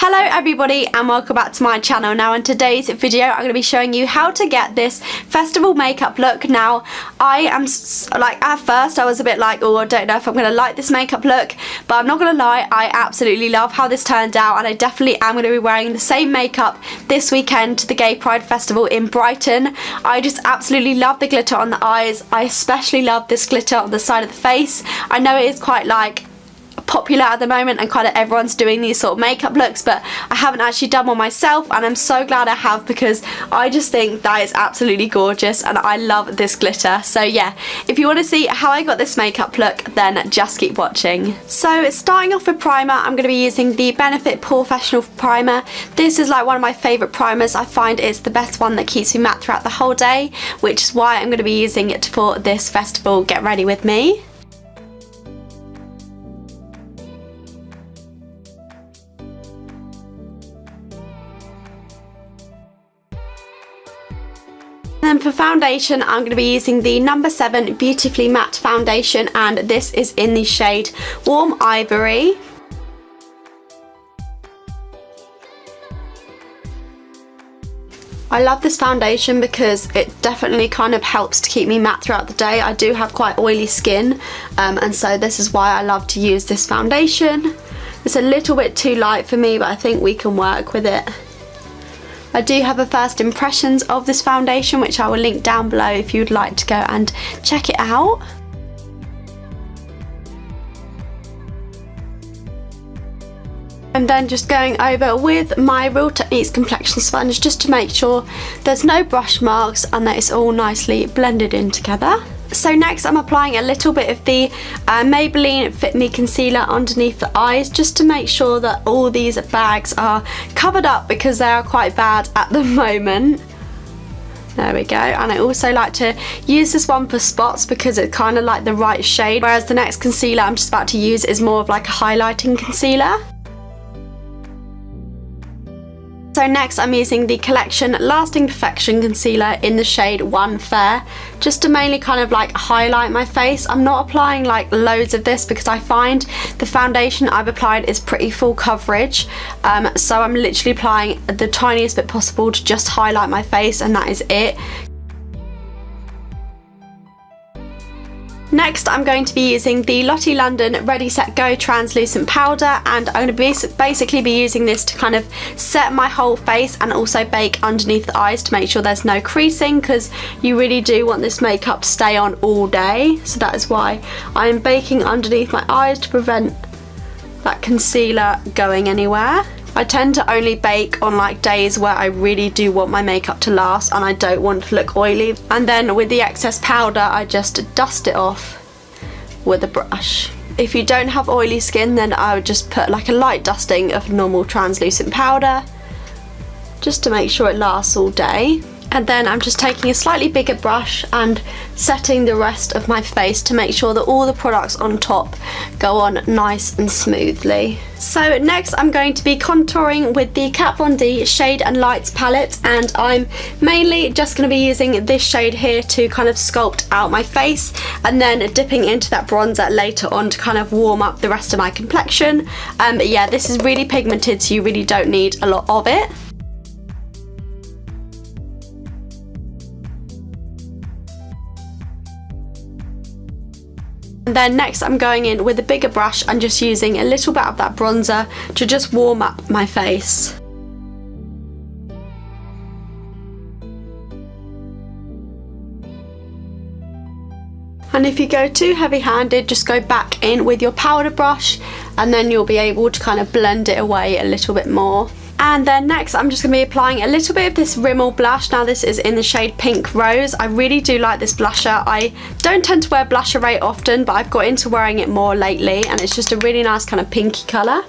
Hello everybody and welcome back to my channel. Now in today's video I'm going to be showing you how to get this festival makeup look. Now I am like, at first I was a bit like, oh, I don't know if I'm going to like this makeup look, but I'm not going to lie, I absolutely love how this turned out, and I definitely am going to be wearing the same makeup this weekend to the Gay Pride Festival in Brighton. I just absolutely love the glitter on the eyes. I especially love this glitter on the side of the face. I know it is quite like popular at the moment and kind of everyone's doing these sort of makeup looks, but I haven't actually done one myself, and I'm so glad I have because I just think that is absolutely gorgeous and I love this glitter. So yeah, if you want to see how I got this makeup look, then just keep watching. So starting off with primer, I'm going to be using the Benefit Professional Primer. This is like one of my favourite primers. I find it's the best one that keeps me matte throughout the whole day, which is why I'm going to be using it for this festival Get Ready With Me. And then for foundation, I'm going to be using the No. 7 Beautifully Matte Foundation, and this is in the shade Warm Ivory. I love this foundation because it definitely kind of helps to keep me matte throughout the day. I do have quite oily skin, and so this is why I love to use this foundation. It's a little bit too light for me, but I think we can work with it. I do have a first impressions of this foundation, which I will link down below if you'd like to go and check it out. And then just going over with my Real Techniques complexion sponge just to make sure there's no brush marks and that it's all nicely blended in together. So next I'm applying a little bit of the Maybelline Fit Me Concealer underneath the eyes, just to make sure that all these bags are covered up because they are quite bad at the moment. There we go. And I also like to use this one for spots because it's kind of like the right shade, whereas the next concealer I'm just about to use is more of like a highlighting concealer. So next I'm using the Collection Lasting Perfection Concealer in the shade One Fair, just to mainly kind of like highlight my face. I'm not applying like loads of this because I find the foundation I've applied is pretty full coverage, so I'm literally applying the tiniest bit possible to just highlight my face, and that is it. Next I'm going to be using the Lottie London Ready Set Go translucent powder, and I'm going to basically be using this to kind of set my whole face and also bake underneath the eyes to make sure there's no creasing, because you really do want this makeup to stay on all day. So that is why I'm baking underneath my eyes to prevent that concealer going anywhere. I tend to only bake on like days where I really do want my makeup to last and I don't want to look oily. And then with the excess powder I just dust it off with a brush. If you don't have oily skin, then I would just put like a light dusting of normal translucent powder just to make sure it lasts all day. And then I'm just taking a slightly bigger brush and setting the rest of my face to make sure that all the products on top go on nice and smoothly. So next I'm going to be contouring with the Kat Von D Shade and Lights palette, and I'm mainly just going to be using this shade here to kind of sculpt out my face, and then dipping into that bronzer later on to kind of warm up the rest of my complexion. But yeah, this is really pigmented, so you really don't need a lot of it. And then next I'm going in with a bigger brush and just using a little bit of that bronzer to just warm up my face. And if you go too heavy-handed, just go back in with your powder brush and then you'll be able to kind of blend it away a little bit more. And then next I'm just going to be applying a little bit of this Rimmel blush. Now this is in the shade Pink Rose. I really do like this blusher. I don't tend to wear blusher very often, but I've got into wearing it more lately, and it's just a really nice kind of pinky colour.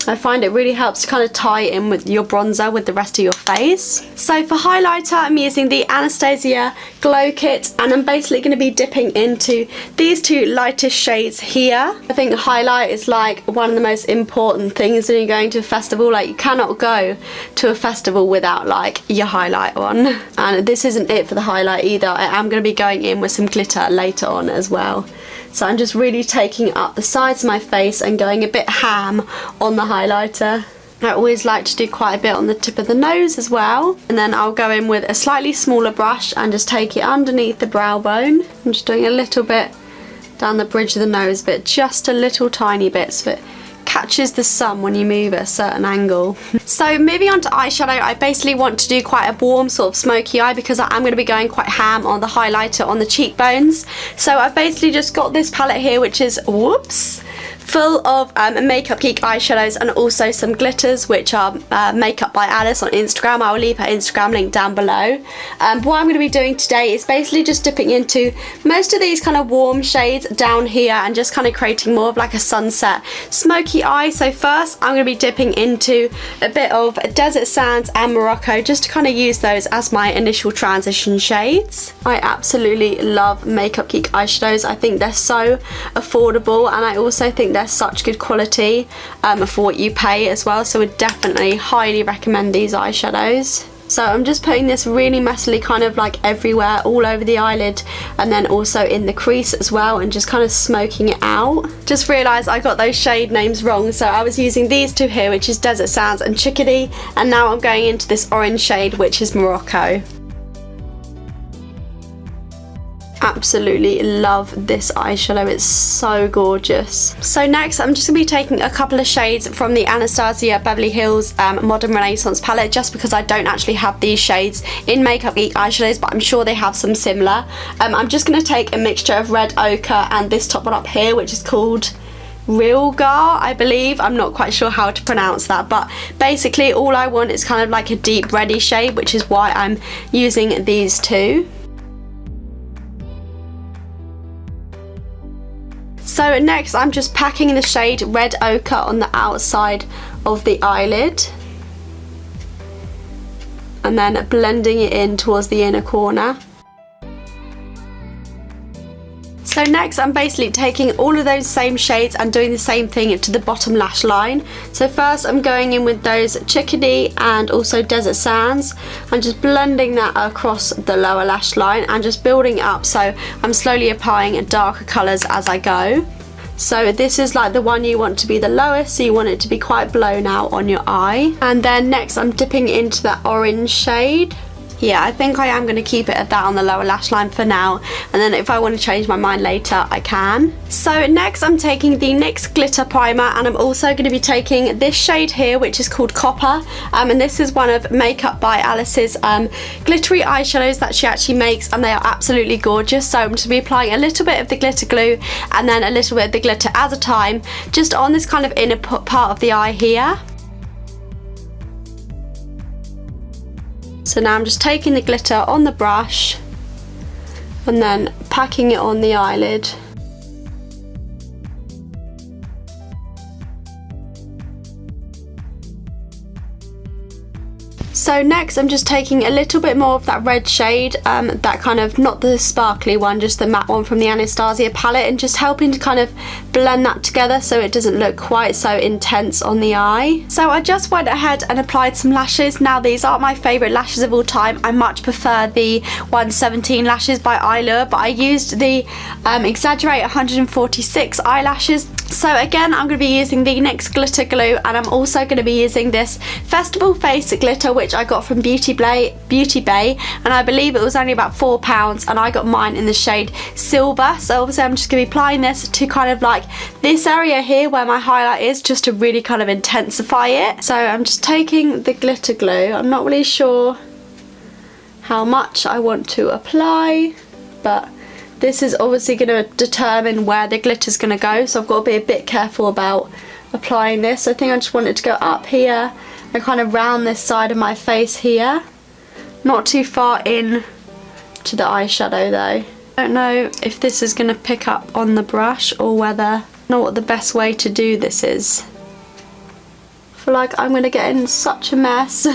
I find it really helps to kind of tie in with your bronzer with the rest of your face. So for highlighter, I'm using the Anastasia Glow Kit, and I'm basically going to be dipping into these two lightest shades here. I think highlight is like one of the most important things when you're going to a festival. Like, you cannot go to a festival without like your highlight on. And this isn't it for the highlight either. I am going to be going in with some glitter later on as well. So I'm just really taking up the sides of my face and going a bit ham on the highlighter. I always like to do quite a bit on the tip of the nose as well. And then I'll go in with a slightly smaller brush and just take it underneath the brow bone. I'm just doing a little bit down the bridge of the nose, but just a little tiny bit so it catches the sun when you move at a certain angle. So moving on to eyeshadow, I basically want to do quite a warm sort of smoky eye because I'm going to be going quite ham on the highlighter on the cheekbones. So I've basically just got this palette here, which is, whoops, full of Makeup Geek eyeshadows and also some glitters, which are Makeup by Alice on Instagram. I will leave her Instagram link down below. What I'm going to be doing today is basically just dipping into most of these kind of warm shades down here and just kind of creating more of like a sunset smoky eye. So first I'm going to be dipping into a bit of Desert Sands and Morocco just to kind of use those as my initial transition shades. I absolutely love Makeup Geek eyeshadows. I think they're so affordable, and I also think they're such good quality for what you pay as well, so I would definitely highly recommend these eyeshadows. So I'm just putting this really messily kind of like everywhere, all over the eyelid and then also in the crease as well, and just kind of smoking it out. Just realised I got those shade names wrong, so I was using these two here, which is Desert Sands and Chickadee, and now I'm going into this orange shade, which is Morocco. Absolutely love this eyeshadow, it's so gorgeous. So next I'm just going to be taking a couple of shades from the Anastasia Beverly Hills Modern Renaissance palette, just because I don't actually have these shades in Makeup Geek eyeshadows, but I'm sure they have some similar. I'm just going to take a mixture of red ochre and this top one up here, which is called Rilgar, I believe. I'm not quite sure how to pronounce that, but basically all I want is kind of like a deep reddy shade, which is why I'm using these two. So next I'm just packing the shade Red Ochre on the outside of the eyelid and then blending it in towards the inner corner. So next I'm basically taking all of those same shades and doing the same thing to the bottom lash line. So first I'm going in with those Chickadee and also Desert Sands and just blending that across the lower lash line and just building it up, so I'm slowly applying darker colours as I go. So this is like the one you want to be the lowest, so you want it to be quite blown out on your eye. And then next I'm dipping into that orange shade. Yeah, I think I am going to keep it at that on the lower lash line for now, and then if I want to change my mind later I can. So next I'm taking the NYX glitter primer, and I'm also going to be taking this shade here, which is called Copper, and this is one of Makeup by Alice's glittery eyeshadows that she actually makes, and they are absolutely gorgeous. So I'm just going to be applying a little bit of the glitter glue and then a little bit of the glitter at a time, just on this kind of inner part of the eye here. So now I'm just taking the glitter on the brush and then packing it on the eyelid. So next I'm just taking a little bit more of that red shade, that kind of, not the sparkly one, just the matte one from the Anastasia palette, and just helping to kind of blend that together so it doesn't look quite so intense on the eye. So I just went ahead and applied some lashes. Now these aren't my favourite lashes of all time. I much prefer the 117 lashes by Eyelure, but I used the Exaggerate 146 eyelashes. So again I'm going to be using the NYX glitter glue, and I'm also going to be using this Festival Face glitter, which I got from Beauty Bay, and I believe it was only about £4, and I got mine in the shade Silver. So obviously I'm just going to be applying this to kind of like this area here where my highlight is, just to really kind of intensify it. So I'm just taking the glitter glue. I'm not really sure how much I want to apply, but this is obviously going to determine where the glitter is going to go, so I've got to be a bit careful about applying this. I think I just want it to go up here and kind of round this side of my face here, not too far in to the eyeshadow though. I don't know if this is going to pick up on the brush or whether, I don't know what the best way to do this is. I feel like I'm going to get in such a mess.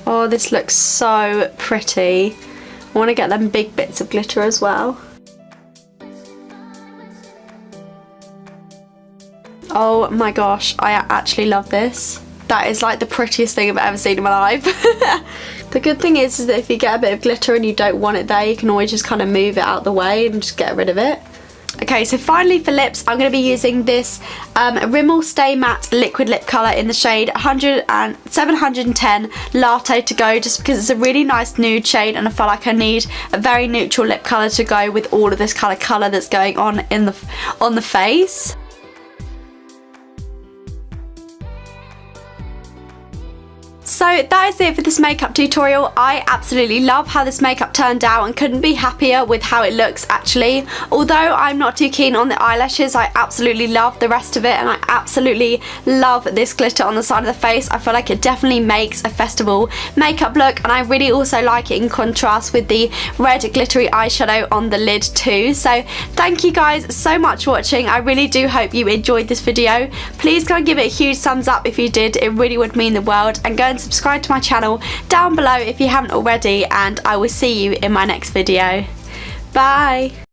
Oh, this looks so pretty. I want to get them big bits of glitter as well. Oh my gosh, I actually love this. That is like the prettiest thing I've ever seen in my life. The good thing is that if you get a bit of glitter and you don't want it there, you can always just kind of move it out the way and just get rid of it. Okay, so finally for lips, I'm going to be using this Rimmel Stay Matte liquid lip colour in the shade 710 Latte to go, just because it's a really nice nude shade and I feel like I need a very neutral lip colour to go with all of this colour that's going on the face. So that is it for this makeup tutorial. I absolutely love how this makeup turned out and couldn't be happier with how it looks actually. Although I'm not too keen on the eyelashes, I absolutely love the rest of it and I absolutely love this glitter on the side of the face. I feel like it definitely makes a festival makeup look, and I really also like it in contrast with the red glittery eyeshadow on the lid too. So thank you guys so much for watching. I really do hope you enjoyed this video. Please go and give it a huge thumbs up if you did. It really would mean the world, and go and subscribe to my channel down below if you haven't already, and I will see you in my next video. Bye!